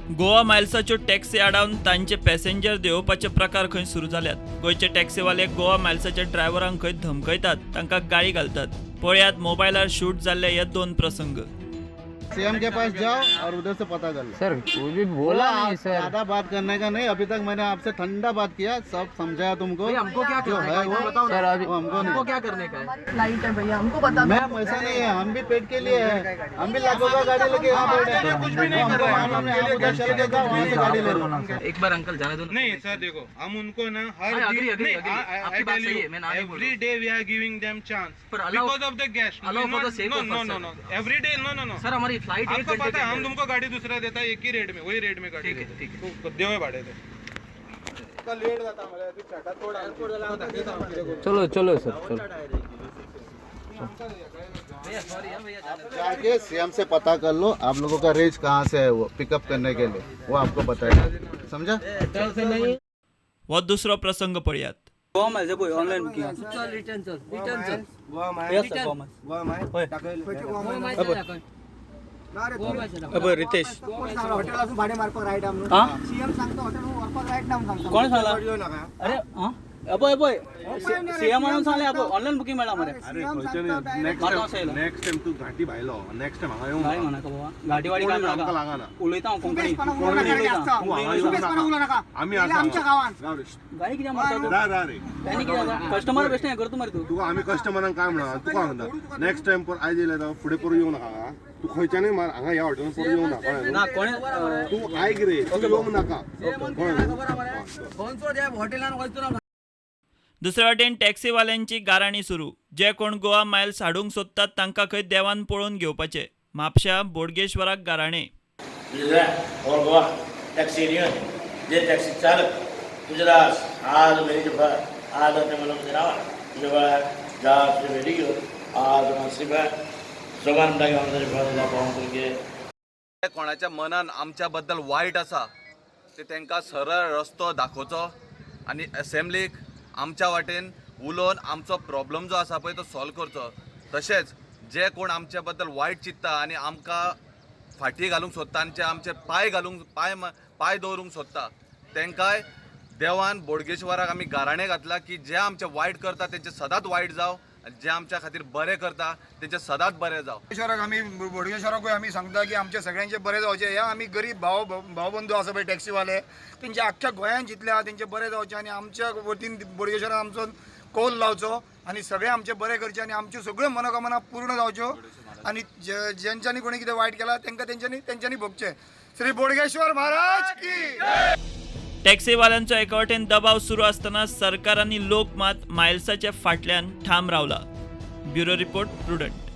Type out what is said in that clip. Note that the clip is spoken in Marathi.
गोवा मायल्साच्यो टॅक्सी आडावन तांचे पॅसेंजर देंवोवपाचे प्रकार खंय सुरू जाल्यात। गोंयचे टॅक्सीवाले गोवा मायल्साच्या ड्रायव्हरांक खंय धमकयतात, तांकां गाळी घालतात। पळयात मोबायलार शूट जाल्ले हे दोन प्रसंग। सीएम के पास जाओ और उधर से पता कर लो। सर कोई भी बोला नहीं सर। ज्यादा बात करने का नहीं, अभी तक मैंने आपसे ठंडा बात किया, सब समझाया तुमको। हमको क्या करना है वो बताओ सर अभी हमको क्या करने का है? फ्लाइट है भैया, हमको पता मैम ऐसा नहीं है, हम भी पेट के लिए है, हम भी लाखों का गाड़ी लेके यहाँ बैठे हैं। कुछ भी नहीं कर रहे हैं, हमने आप उधर चल के वहाँ से गाड़ी ले लो। एक बार अंकल जाने दो। नहीं सर देखो, हम उनको ना हर आपकी बात सही है, मैं ना नहीं बोल रहा every day we are giving them chance per allow- because of the guest allow for the sake no of no us, no sir. no every day no sir हमारी फ्लाइट आपको पता है हम तुमको गाड़ी दूसरा देता है एक ही रेट में, वही रेट में गाड़ी ठीक है, देते ठीक हैं। तो देवे भाड़े थे लेट जाता हमारे चलो चलो सर चलो। जाके सीएम से पता कर लो आप लोगों का रेंज कहाँ से है, वो पिकअप करने के लिए वो आपको बताएगा, समझा। हो दुसरो प्रसंग पळयात। ऑनलाइन बुकिंग रितेश हॉटेल भाडे मारपाक रायट आमनो सीएम सांगता हॉटेल मारपाक रायट नाम सांगता कोण सांगला? अरे हां अबय सीएम म्हणून सांगले आपण ऑनलाइन बुकिंग मेळा मरे। नेक्स्ट टाइम तू घाटी भायलो नेक्स्ट टाइम हांगा येवं काय म्हणा का बाबा गाडीवाडी काय आमकां म्हणा लागना उलयता हांव कोंकणी आमी आमच्या गावात गाडी कित्याक मारता रा रा रे त्यांनी कित्याक कस्टमर बेश्टे हें करता मरे तू तुका आमी कस्टमरांक काय म्हणा तुका सांगता नेक्स्ट टाइम पर आयज येयले फुडें पर येवं नाका तू खंयच्यानूय मार हांगा ह्या हॉटेलान पर येवं नाका ना कोण तू आयक रे तू येवं नाका हॉटेलान वचतो ना। दुसरे वाटेन टॅक्सीवाल्यांची गाराणी सुरू। जे कोण गोवा मायल्स हाडूंक सोदतात तांकां खंय देवान पळोवन घेवपाचे। म्हापशा बोडगेश्वराक गाराणे। और गोवा टैक्सी यूनियन जे टॅक्सी चालक गुजरात आज मेरी जब आज अपने मतलब से रहा जब जा से मेरी आज नसीब है जवान लगे हम जब बात पाऊं करके कोणाच्या मनान आमच्या बद्दल वायट आसा ते तांकां सरळ रस्तो दाखोवचो आनी असेंब्लीक आमच्या वाटेन उलोवन आमचो प्रॉब्लम जो आसा पळय तो सॉल्व करचो। तशेंच जे कोण आमच्या बद्दल वायट चित्ता आनी आमकां फाटी घालूंक सोदता आनी आमचे पाय दवरूंक सोदता तांकांय देवान बोडगेश्वराक आमी गाराणें घातला की जे आमचे वायट करता तेंचे सदांच वायट जावं आनी जे आमच्या खातीर बरें करता तेंचे सदांच बरें जावं। बोडगेश्वराक आमी बोडगेश्वराकूय आमी सांगता की आमचे सगळ्यांचे बरें जावचे। हे आमी गरीब भावबंधू आसा पळय टॅक्सीवाले तेंचे आख्ख्या गोंयांत जितले आहा तेंचे बरें जावचे आनी आमच्या वतीन बोडगेश्वरान आमचो कौल लावचो आनी सगळे आमचे बरें करचे आनी आमच्यो सगळ्यो मनोकामना पूर्ण जावच्यो आनी जेंच्यांनी कोणी कितें वायट केला तांकां तेंच्यांनी भोगचें। श्री बोडगेश्वर महाराज की। टॅक्सीवाल्यांचो एका वटेन दबाव सुरू आसतना सरकार आनी लोक मात मायल्साच्या फाटल्यान ठाम रावला। Bureau report prudent.